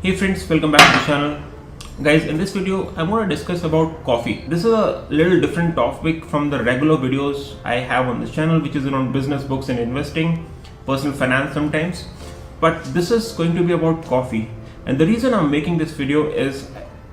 Hey friends, welcome back to the channel. Guys, in this video, I'm going to discuss about coffee. This is a little different topic from the regular videos I have on this channel, which is around business, books and investing, personal finance sometimes. But this is going to be about coffee. And the reason I'm making this video is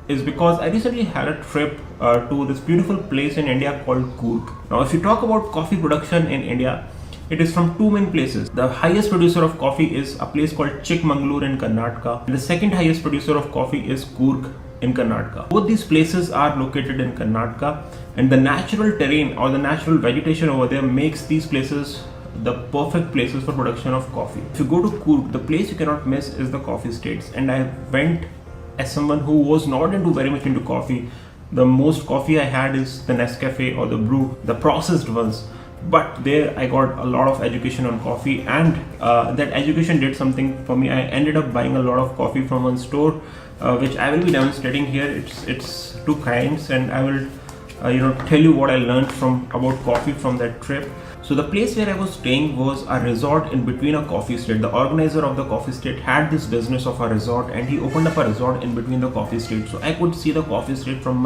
because I recently had a trip to this beautiful place in India called Coorg. Now, if you talk about coffee production in India, it is from two main places. The highest producer of coffee is a place called Chikmagalur in Karnataka, and the second highest producer of coffee is Coorg in Karnataka. Both these places are located in Karnataka, and the natural terrain or the natural vegetation over there makes these places the perfect places for production of coffee. If you go to Coorg, the place you cannot miss is the coffee estates. And I went as someone who was not very much into coffee. The most coffee I had is the Nescafe or the brew, the processed ones. But there I got a lot of education on coffee, and that education did something for me. I ended up buying a lot of coffee from one store, which I will be demonstrating here. It's two kinds, and I will tell you what I learned about coffee from that trip. So the place where I was staying was a resort in between a coffee estate. The organizer of the coffee estate had this business of a resort, and he opened up a resort in between the coffee estate. So I could see the coffee estate from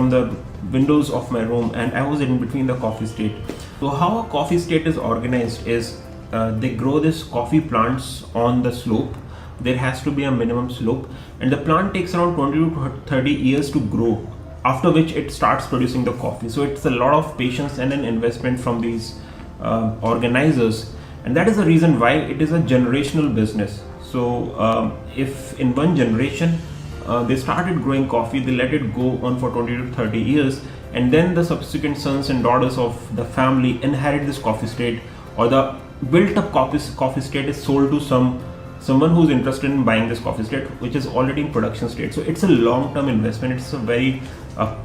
the windows of my room, and I was in between the coffee estate. So how a coffee estate is organized is they grow this coffee plants on the slope. There has to be a minimum slope, and the plant takes around 20 to 30 years to grow, after which it starts producing the coffee. So it's a lot of patience and an investment from these organizers, and that is the reason why it is a generational business. So if in one generation they started growing coffee, they let it go on for 20 to 30 years, and then the subsequent sons and daughters of the family inherit this coffee estate, or the built up coffee estate is sold to someone who's interested in buying this coffee estate, which is already in production state. So it's a long-term investment. It's a very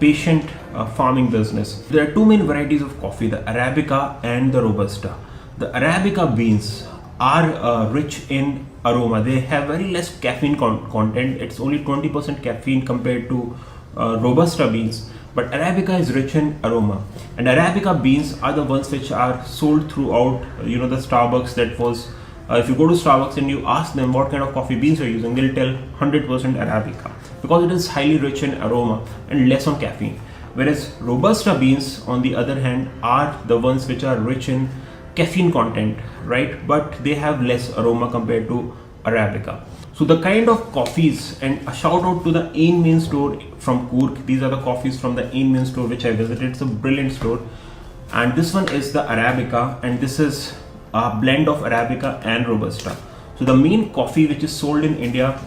patient farming business. There are two main varieties of coffee, the Arabica and the Robusta. The Arabica beans are rich in aroma. They have very less caffeine content. It's only 20% caffeine compared to Robusta beans. But Arabica is rich in aroma, and Arabica beans are the ones which are sold throughout the Starbucks. That was if you go to Starbucks and you ask them what kind of coffee beans you're using, they'll tell 100% Arabica, because it is highly rich in aroma and less on caffeine. Whereas Robusta beans, on the other hand, are the ones which are rich in caffeine content, right? But they have less aroma compared to Arabica. So the kind of coffees, and a shout out to the Ein Main store from Coorg. These are the coffees from the Ein Main store which I visited. It's a brilliant store, and this one is the Arabica, and this is a blend of Arabica and Robusta. So the main coffee which is sold in India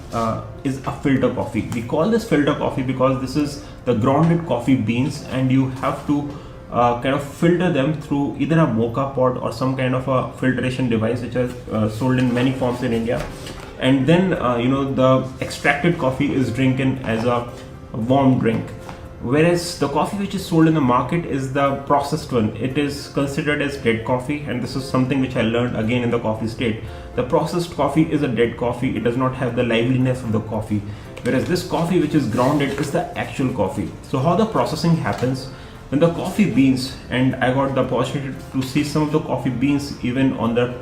is a filter coffee. We call this filter coffee because this is the grounded coffee beans, and you have to kind of filter them through either a mocha pot or some kind of a filtration device, which are sold in many forms in India. And then the extracted coffee is drinking as a warm drink. Whereas the coffee which is sold in the market is the processed one. It is considered as dead coffee, and this is something which I learned again in the coffee state. The processed coffee is a dead coffee. It does not have the liveliness of the coffee. Whereas this coffee which is grounded is the actual coffee. So how the processing happens, when the coffee beans, and I got the opportunity to see some of the coffee beans even on the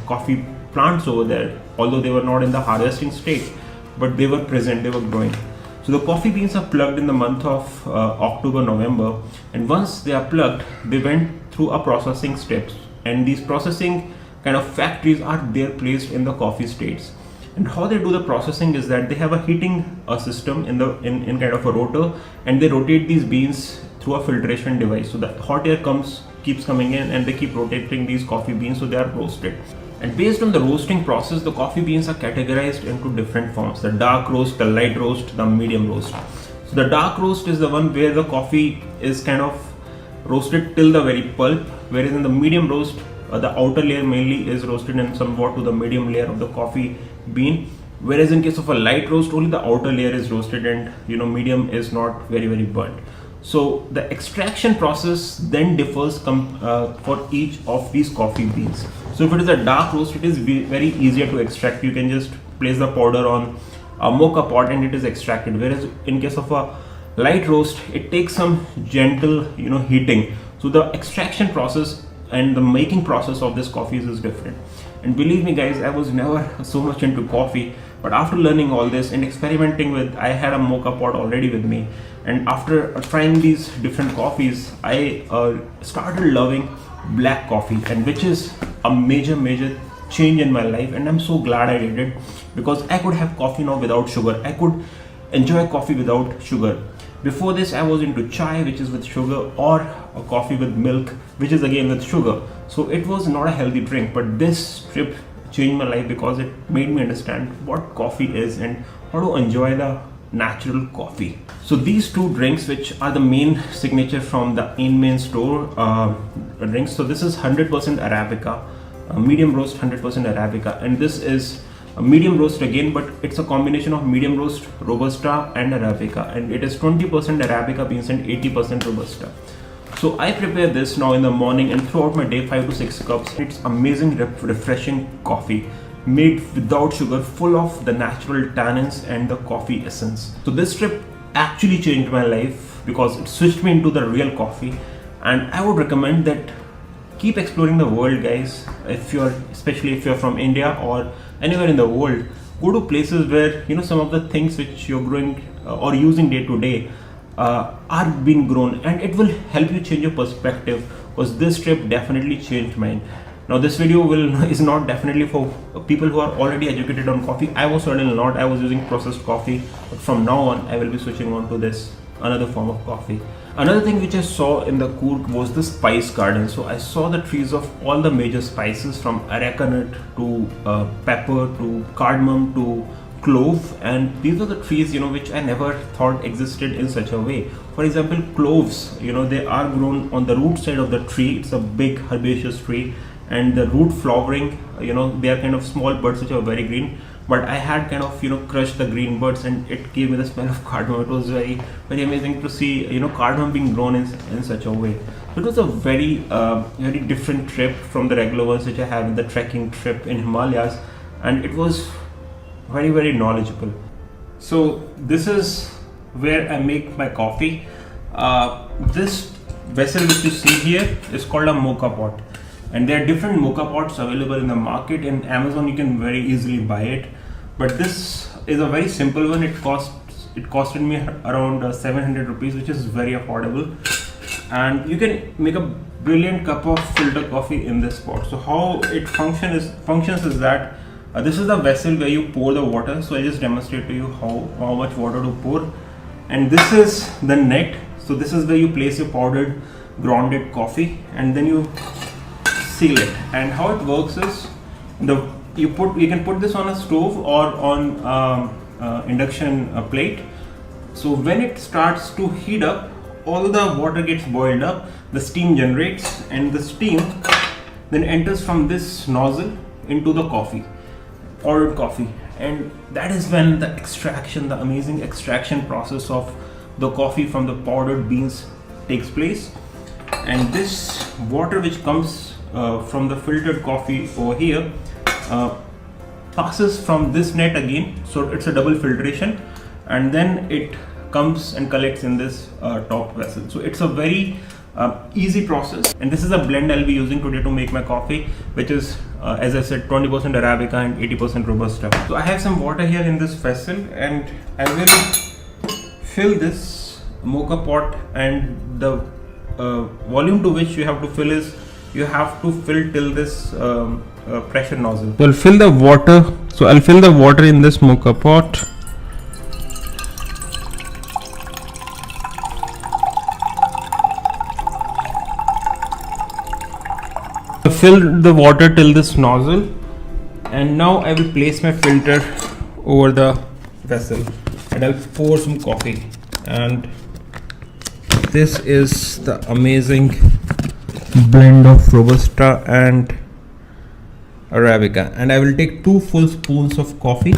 coffee plants over there, although they were not in the harvesting state, but they were present, they were growing. So the coffee beans are plugged in the month of October, November, and once they are plugged, they went through a processing steps, and these processing kind of factories are there placed in the coffee states. And how they do the processing is that they have a heating system in kind of a rotor, and they rotate these beans through a filtration device. So the hot air keeps coming in, and they keep rotating these coffee beans, so they are roasted. And based on the roasting process, the coffee beans are categorized into different forms: the dark roast, the light roast, the medium roast. So the dark roast is the one where the coffee is kind of roasted till the very pulp, whereas in the medium roast, the outer layer mainly is roasted and somewhat to the medium layer of the coffee bean. Whereas in case of a light roast, only the outer layer is roasted, and medium is not very burnt. So the extraction process then differs for each of these coffee beans. So if it is a dark roast, it is very easier to extract. You can just place the powder on a mocha pot and it is extracted. Whereas in case of a light roast, it takes some gentle heating. So the extraction process and the making process of this coffees is different. And believe me guys, I was never so much into coffee, But after learning all this and experimenting with, I had a mocha pot already with me, and after trying these different coffees, I started loving black coffee, and which is a major change in my life. And I'm so glad I did it, because I could have coffee now without sugar. I could enjoy coffee without sugar. Before this, I was into chai, which is with sugar, or a coffee with milk, which is again with sugar. So it was not a healthy drink. But this trip changed my life, because it made me understand what coffee is and how to enjoy the natural coffee. So these two drinks, which are the main signature from the main store drinks. So this is 100% Arabica, medium roast 100% Arabica, and this is a medium roast again, but it's a combination of medium roast, Robusta and Arabica, and it is 20% Arabica beans and 80% Robusta. So I prepare this now in the morning, and throughout my day 5 to 6 cups. It's amazing refreshing coffee made without sugar, full of the natural tannins and the coffee essence. So this trip actually changed my life, because it switched me into the real coffee. And I would recommend that keep exploring the world, guys. Especially if you're from India or anywhere in the world, go to places where some of the things which you're growing or using day to day are being grown, and it will help you change your perspective, because this trip definitely changed mine. Now this video is not definitely for people who are already educated on coffee. I was certainly not. I was using processed coffee, but from now on I will be switching on to this another form of coffee. Another thing which I saw in the Coorg was the spice garden. So I saw the trees of all the major spices, from areca nut to pepper to cardamom to clove, and these are the trees which I never thought existed in such a way. For example, cloves, they are grown on the root side of the tree. It's a big herbaceous tree, and the root flowering, they are kind of small buds which are very green. But I had kind of crushed the green buds, and it gave me the smell of cardamom. It was very amazing to see cardamom being grown in such a way. So it was a very different trip from the regular ones which I have in the trekking trip in Himalayas, and it was very knowledgeable. So this is where I make my coffee. This vessel which you see here is called a mocha pot, and there are different mocha pots available in the market. In Amazon you can very easily buy it, but this is a very simple one. It costed me around 700 rupees, which is very affordable, and you can make a brilliant cup of filter coffee in this pot. So how it functions is that this is the vessel where you pour the water. So I just demonstrate to you how much water to pour, and this is the net. So this is where you place your powdered grounded coffee, and then you seal it. And how it works is you can put this on a stove or on induction plate. So when it starts to heat up, all the water gets boiled up, the steam generates, and the steam then enters from this nozzle into the powdered coffee, and that is when the amazing extraction process of the coffee from the powdered beans takes place. And this water which comes from the filtered coffee over here passes from this net again, so it's a double filtration, and then it comes and collects in this top vessel. So it's a very easy process, and this is a blend I'll be using today to make my coffee, which is as I said 20% Arabica and 80% Robusta. So I have some water here in this vessel, and I will fill this mocha pot, and the volume to which you have to fill is you have to fill till this pressure nozzle. So I'll fill the water in this mocha pot. Fill the water till this nozzle, and now I will place my filter over the vessel, and I'll pour some coffee. And this is the amazing blend of Robusta and Arabica, and I will take 2 full spoons of coffee.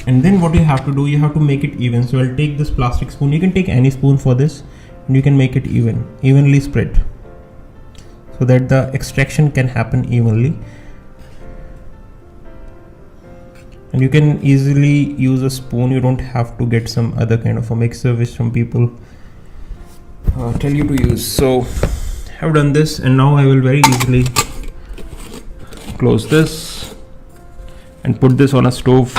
And then what you have to do, you have to make it even. So I'll take this plastic spoon. You can take any spoon for this, and you can make it evenly spread, so that the extraction can happen evenly. And you can easily use a spoon. You don't have to get some other kind of a mixer which some people tell you to use. So I've done this, and now I will very easily close this and put this on a stove.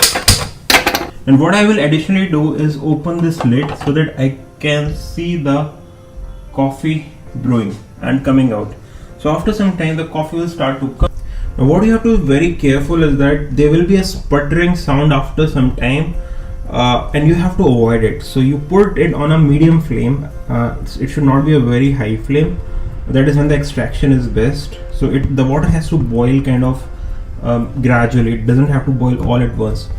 And what I will additionally do is open this lid so that I can see the coffee brewing and coming out. So after some time the coffee will start to come. Now what you have to be very careful is that there will be a sputtering sound after some time, and you have to avoid it. So you put it on a medium flame. It should not be a very high flame. That is when the extraction is best. So the water has to boil kind of gradually. It doesn't have to boil all at once.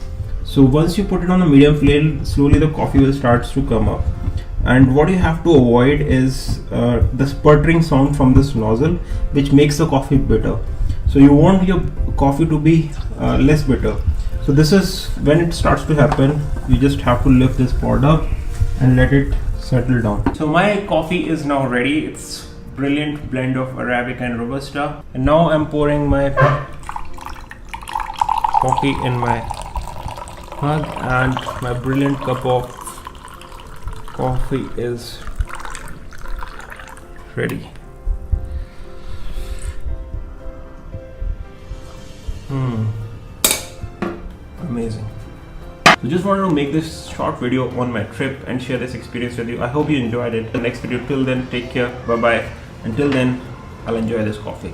So once you put it on a medium flame, slowly the coffee will start to come up. And what you have to avoid is the sputtering sound from this nozzle, which makes the coffee bitter. So you want your coffee to be less bitter. So this is when it starts to happen. You just have to lift this pot up and let it settle down. So my coffee is now ready. It's brilliant blend of Arabica and Robusta. And now I'm pouring my coffee in my mug, and my brilliant cup of coffee is ready. Amazing. So just wanted to make this short video on my trip and share this experience with you. I hope you enjoyed it. The next video, till then, take care, bye bye. Until then, I'll enjoy this coffee.